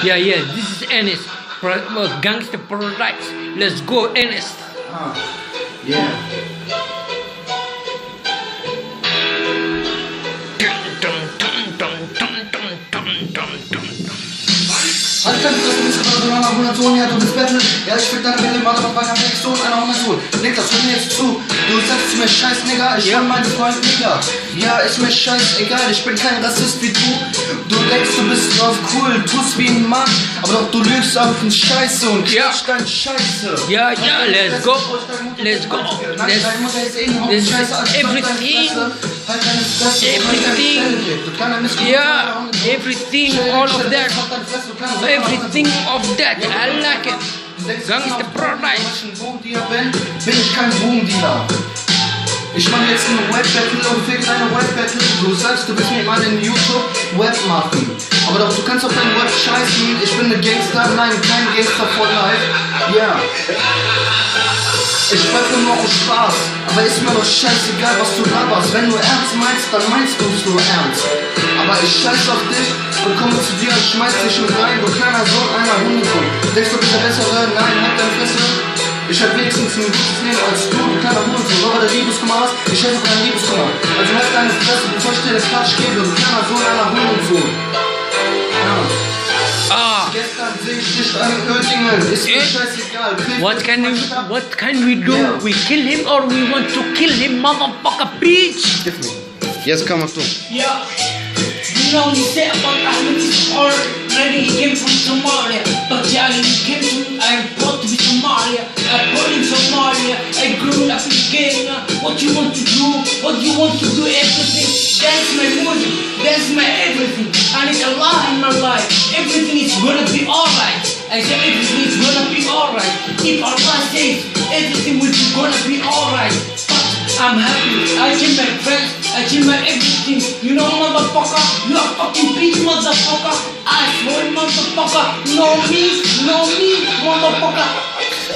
Yeah, yeah, this is Ernest. Gangster Paradise. Let's go, Ernest. Yeah. Halt fest, dass du bist gerade so einer 100 Sohn, ja, du bist Battle. Ja, ich fick deine Wille, Mother, war kein Fake Sohn, einer 100 Sohn. Niklas, hör mir jetzt zu. Du sagst zu mir scheiß, Nigga, ich bin mein Freund, Nigga. Ja, ist mir scheißegal, ich bin kein Rassist wie du. Du denkst, du bist drauf cool, tust wie ein Mann. Aber doch, du lügst auf den Scheiße und quatsch dein Scheiße. Ja, ja, let's go. Let's go. This is everything. Everything. Yeah, everything, all of that. Everything of that, I like it. Gangster Paradise. Bin ich kein Boomdealer. Ich mach jetzt ein Web-Battle und fick deine Web-Battle. Du sagst, du willst mir mal in YouTube Web machen. Aber doch, du kannst auf deinen Web scheißen. Ich bin ne Gangster, nein, kein Gangster for life. Ja. Ich spreche nur aus Spaß. Aber ist mir doch scheißegal, was du laberst. Wenn du ernst meinst, dann meinst du es nur ernst. Aber ich scheiß auf dich und komme zu dir und schmeiß dich mit rein. Du kleiner Sohn einer Hundesohn. Denkst du, bist der Bessere? Nein, halt deine Fresse. Ich hab wenigstens ein gutes Leben als du kleiner Hundesohn. Nur weil du Liebeskummer hast, ich helfe deinem Liebeskummer. Also halt deine Fresse, bevor ich dir das Klatsch gebe. Du kleiner Sohn einer Hundesohn. Ja. Gestern sehe ich dich an Oettingen. Ist mir scheißegal. What can we do? Yeah. We kill him or we want to kill him, motherfucker, bitch? Give me. Yes, come on, through. Yeah. You know, you said about Ahmed is hard. Maybe he came from Somalia. But yeah, he came to, I brought to be Somalia. I born in Somalia. I grew up in Kenya. What you want to do? What you want to do? Everything. That's my music. That's my everything. And it's Allah in my life. Everything is gonna be alright. I said everything is gonna be alright. If Allah says everything will be gonna be alright. I'm happy, I kill my friends, I kill my everything. You know, motherfucker, you are fucking bitch, motherfucker. I swear, motherfucker, know me, motherfucker.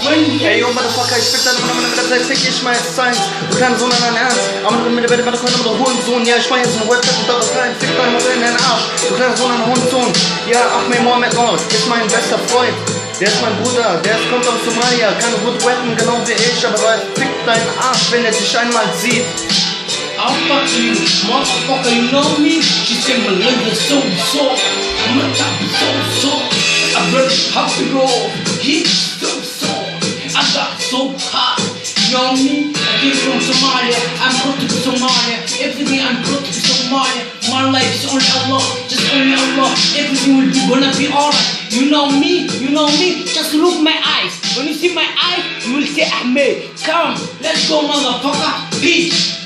Ey, yo, Motherfucker, ich fick deine Nummer mit der Zeit, fick ich mal jetzt Science. Du kleiner Sohn an deinen Ernst. Aber mit der Welt, mit der Kunde, mit der Hohensohn. Ja, ich mach jetzt eine Website und da was rein. Fick deine Mutter in deinen Arsch. Du kleiner Sohn an der Hohensohn. Ja, Ahmed Mohamed Maud ist mein bester Freund. Der ist mein Bruder, der kommt aus Somalia. Kann gut rappen, genau wie ich. Aber er fickt deinen Arsch, wenn er dich einmal sieht. I'll fuck you, motherfucker, you know me? She said my leg is so soft. I'm gonna chop it so soft. I really have to go. He's so soft. I got so hot. You know me? I came from Somalia. I'm brought to Somalia. Everything I'm brought to Somalia. My life is only Allah. Just only Allah. Everything will be gonna be alright. You know me? You know me? Just look my eyes. When you see my eyes, you will say Ahmed. Come, let's go, motherfucker. Peace.